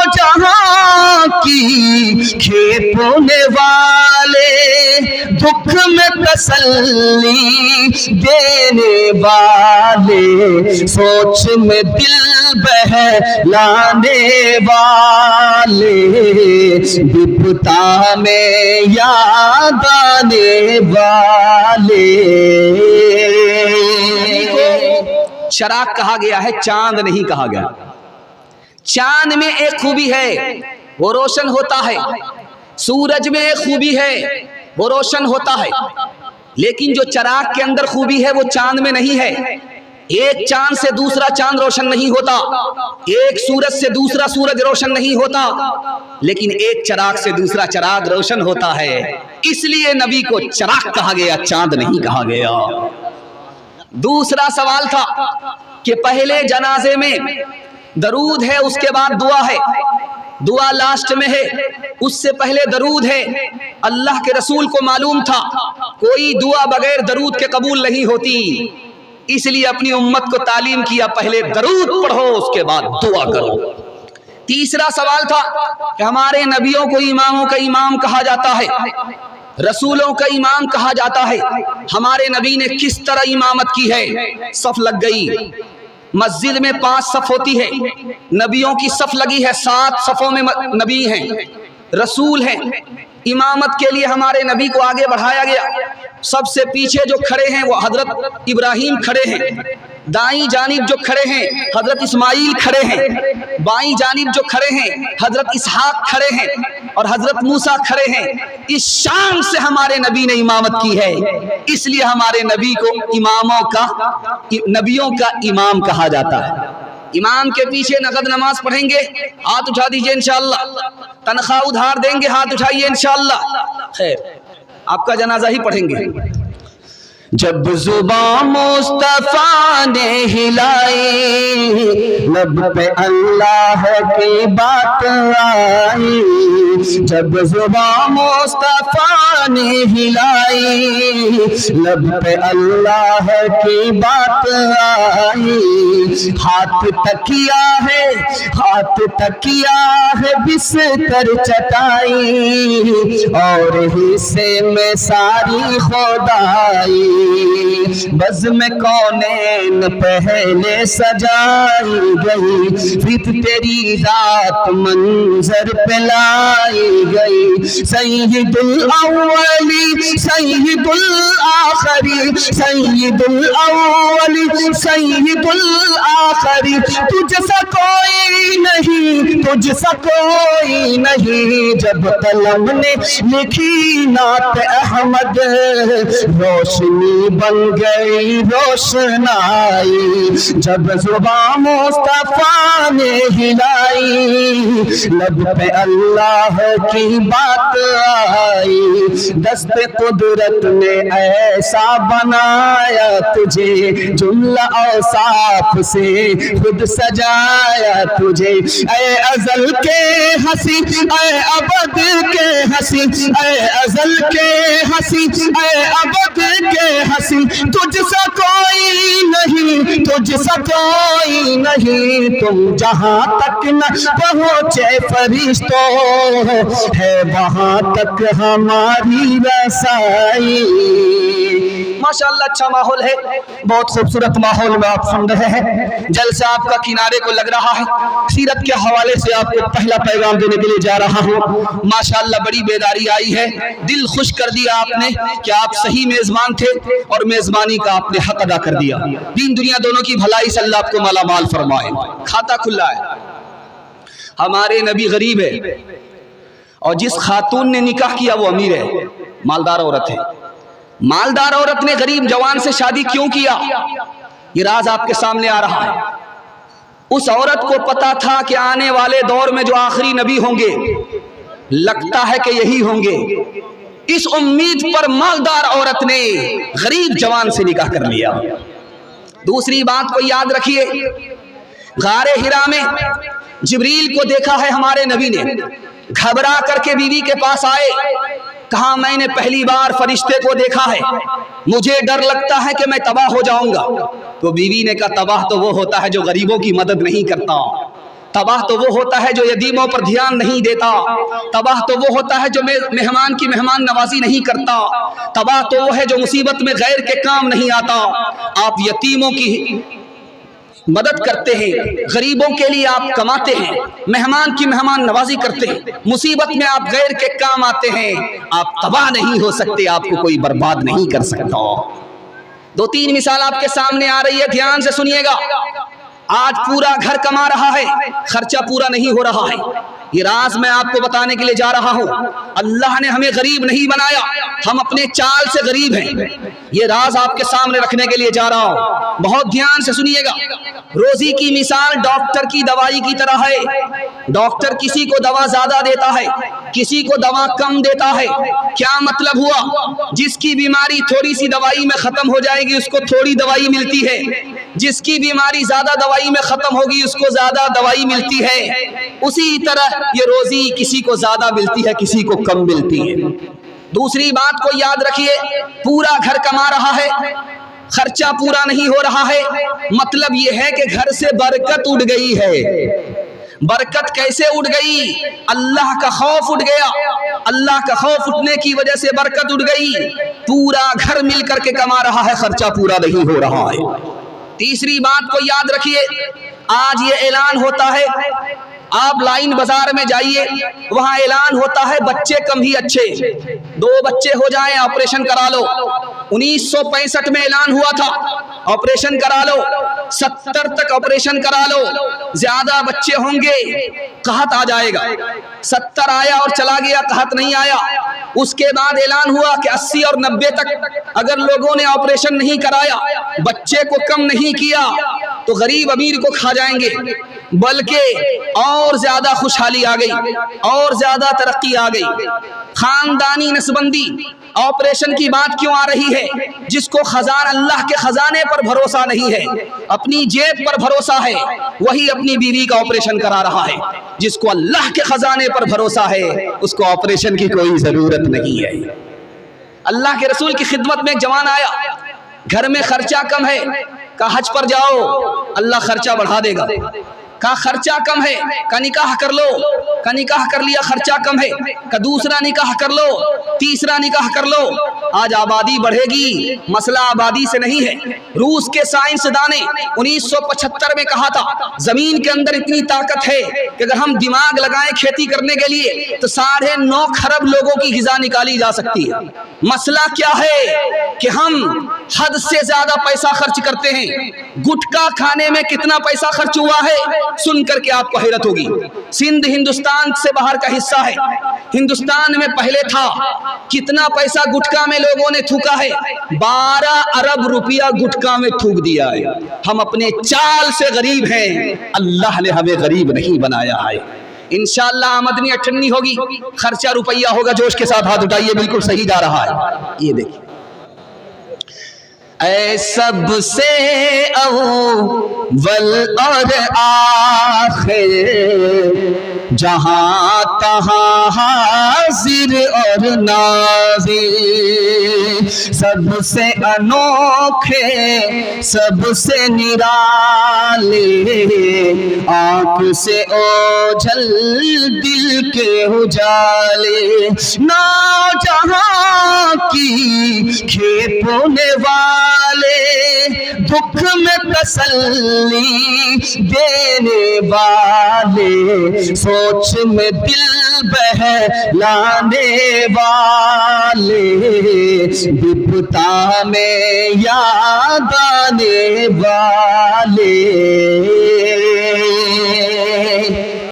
जहां की खेपोने वाले, दुख में तसल्ली देने वाले, सोच में दिल बहलाने वाले, विपदा में याद आने वाले। चराग कहा गया है, चांद नहीं कहा गया। चांद में एक खूबी है, वो रोशन होता है। सूरज में एक खूबी है, वो रोशन होता है। लेकिन जो चराग के अंदर खूबी है वो चांद में नहीं है। एक चांद से दूसरा चांद रोशन नहीं होता, एक सूरज से दूसरा सूरज रोशन नहीं होता, लेकिन एक चराग से दूसरा चराग रोशन होता है। इसलिए नबी को चराग कहा गया, चांद नहीं कहा गया। दूसरा सवाल था कि पहले जनाजे में दरूद है, उसके बाद दुआ है, दुआ लास्ट में है, उससे पहले दरूद है। अल्लाह के रसूल को मालूम था कोई दुआ बगैर दरूद के कबूल नहीं होती, इसलिए अपनी उम्मत को तालीम किया, पहले दरूद पढ़ो उसके बाद दुआ करो। तीसरा सवाल था कि हमारे नबियों को इमामों का इमाम कहा जाता है, रसूलों का इमाम कहा जाता है। हमारे नबी ने किस तरह इमामत की है? सफ लग गई, मस्जिद में 5 सफ होती है, नबियों की सफ लगी है, 7 सफों में नबी हैं, रसूल हैं। इमामत के लिए हमारे नबी को आगे बढ़ाया गया। सबसे पीछे जो खड़े हैं वो हजरत इब्राहीम खड़े हैं, दाईं जानिब जो खड़े हैं हजरत इस्माइल खड़े हैं, बाईं जानिब जो खड़े हैं हजरत इसहाक खड़े हैं और हजरत मूसा खड़े हैं। इस शान से हमारे नबी ने इमामत की है, इसलिए हमारे नबी को नबियों का इमाम कहा जाता है। इमाम के पीछे नगद नमाज पढ़ेंगे, हाथ उठा दीजिए इंशाअल्लाह। तनख्वाह उधार देंगे, हाथ उठाइए इंशाअल्लाह। खैर, आपका जनाजा ही पढ़ेंगे। जब जुबान मुस्तफा ने हिलाई, लब पे अल्लाह की बात आई। जब जुबान मुस्तफा ने हिलाई, लब पे अल्लाह की बात आई। हाथ तकिया है, हाथ तकिया है, बिस्तर चटाई, और हिस्से में सारी खुदाई। बज़ में कौनैन पहले सजाई गई, फिर तेरी रात मंजर पे लाई गई। सैयदुल अव्वली सैयदुल आखिरी, सैयदुल अव्वली सैयदुल आखिरी, तुझसा कोई नहीं, तुझसा कोई नहीं। जब कलम ने लिखी नात अहमद, रोशनी बन गई रोशनाई। जब जुबान मुस्तफा ने हिलाई, लब पे अल्लाह की बात आई। दस्ते कुदरत ने ऐसा बनाया तुझे, जुमला औसाफ से खुद सजाया तुझे। ऐ अज़ल के हंसी, ऐ अबद के हंसी, ऐ अज़ल के हंसी, ऐ अबद के हंसी, तुझसा कोई नहीं, तुझसा कोई नहीं। तुम जहां तक न पहुंचे फरिश्तों, है वहां तक हमारी रसाई। माशाअल्लाह, अच्छा माहौल है, बहुत खूबसूरत माहौल में आप सुन रहे हैं। जलसा आपका किनारे को लग रहा है। सीरत के हवाले से आपको पहला पैगाम देने के लिए जा रहा हूँ। माशाअल्लाह, बड़ी बेदारी आई है, दिल खुश कर दिया आपने कि आप सही मेजबान थे और मेजबानी का आपने हक अदा कर दिया। दीन दुनिया दोनों की भलाई से अल्लाह आपको माला माल फरमाए। खाता खुला है। हमारे नबी गरीब है और जिस खातून ने निकाह किया वो अमीर है, मालदार औरत है। मालदार औरत ने गरीब जवान से शादी क्यों किया, ये राज आपके सामने आ रहा है। उस औरत को पता था कि आने वाले दौर में जो आखिरी नबी होंगे, लगता है कि यही होंगे। इस उम्मीद पर मालदार औरत ने गरीब जवान से निकाह कर लिया। दूसरी बात को याद रखिए, गारे हिरा में जिब्रील को देखा है हमारे नबी ने, घबरा करके बीवी के पास आए, कहा मैंने पहली बार फरिश्ते को देखा है, मुझे डर लगता है कि मैं तबाह हो जाऊंगा। तो बीवी ने कहा तबाह तो वो होता है जो गरीबों की मदद नहीं करता। तबाह तो वो होता है जो यतीमों पर ध्यान नहीं देता, तबाह तो वो होता है जो मेहमान की मेहमान नवाजी नहीं करता, तबाह तो वो है जो मुसीबत में गैर के काम नहीं आता। आप यतीमों की मदद करते हैं, गरीबों के लिए आप कमाते हैं, मेहमान की मेहमान नवाजी करते हैं, मुसीबत में आप गैर के काम आते हैं, आप तबाह नहीं हो सकते, आपको कोई बर्बाद नहीं कर सकता। दो तीन मिसाल आपके सामने आ रही है, ध्यान से सुनिएगा। आज पूरा घर कमा रहा है, खर्चा पूरा नहीं हो रहा है। ये राज मैं आपको बताने के लिए जा रहा हूं। अल्लाह ने हमें गरीब नहीं बनाया, हम अपने चाल से गरीब हैं। ये राज आपके सामने रखने के लिए जा रहा हूं, बहुत ध्यान से सुनिएगा। रोजी की मिसाल डॉक्टर की दवाई की तरह है। डॉक्टर किसी को दवा ज्यादा देता है, किसी को दवा कम देता है। क्या मतलब हुआ? जिसकी बीमारी थोड़ी सी दवाई में खत्म हो जाएगी उसको थोड़ी दवाई मिलती है, जिसकी बीमारी ज्यादा दवाई में खत्म होगी उसको ज्यादा दवाई मिलती है। उसी तरह ये रोजी किसी को ज्यादा मिलती है, किसी को कम मिलती है। दूसरी बात को याद रखिए, पूरा घर कमा रहा है, खर्चा पूरा नहीं हो रहा है, मतलब ये है कि घर से बरकत उड़ गई है। बरकत कैसे उड़ गई? अल्लाह का खौफ उड़ गया। अल्लाह का खौफ उठने की वजह से बरकत उड़ गई। पूरा घर मिलकर के कमा रहा है, खर्चा पूरा नहीं हो रहा है। तीसरी बात को याद रखिए, आज ये ऐलान होता है, आप लाइन बाजार में जाइए, वहां ऐलान होता है बच्चे कम ही अच्छे, 2 बच्चे हो जाएं ऑपरेशन करा लो। 1965 में ऐलान हुआ था ऑपरेशन करा लो, 70 तक ऑपरेशन करा लो, ज्यादा बच्चे होंगे कहत आ जाएगा। 70 आया और चला गया, कहत नहीं आया। उसके बाद ऐलान हुआ कि 80 और 90 तक अगर लोगों ने ऑपरेशन नहीं कराया, बच्चे को कम नहीं किया, तो गरीब अमीर को खा जाएंगे। बल्कि और ज्यादा खुशहाली आ गई, और ज्यादा तरक्की आ गई। खानदानी नस्बंदी, ऑपरेशन की बात क्यों आ रही है? जिसको खजाना, अल्लाह के खजाने पर भरोसा नहीं है, अपनी जेब पर भरोसा है, वही अपनी बीवी का ऑपरेशन करा रहा है। जिसको अल्लाह के खजाने पर भरोसा है उसको ऑपरेशन की कोई जरूरत नहीं है। अल्लाह के रसूल की खिदमत में एक जवान आया, घर में खर्चा कम है, कहा हज पर जाओ अल्लाह खर्चा बढ़ा देगा। कहा खर्चा कम है, का निकाह कर लो, का निकाह कर लिया, खर्चा कम है, का दूसरा निकाह कर लो, तीसरा निकाह कर लो, आज आबादी बढ़ेगी। मसला आबादी से नहीं है। रूस के साइंसदान ने 1975 में कहा था जमीन के अंदर इतनी ताकत है कि अगर हम दिमाग लगाएं खेती करने के लिए तो 9.5 खरब लोगों की ग़िज़ा निकाली जा सकती है। मसला क्या है कि हम हद से ज्यादा पैसा खर्च करते हैं। गुटखा खाने में कितना पैसा खर्च हुआ है सुन करके आपको हैरत होगी। सिंध हिंदुस्तान से बाहर का हिस्सा है, हिंदुस्तान में पहले था। कितना पैसा गुटखा में लोगों ने थूका है? 12 अरब रुपया गुटखा में थूक दिया है। हम अपने चाल से गरीब हैं, अल्लाह ने हमें गरीब नहीं बनाया है। इंशाअल्लाह आमदनी 98 होगी, खर्चा रुपया होगा। जोश के साथ हाथ उठाइए, बिल्कुल सही जा रहा है। ये देखिए, ऐ सबसे अव्वल और आखिर, जहां तहां हाजिर और नाज़िर, सबसे अनोखे सबसे निराले, आँख से ओझल दिल के उजाले, ना जहां की खेत बोने वाले, दुख में तसल्ली देने वाले, सोच में दिल बहलाने वाले, विपदा में याद आने वाले,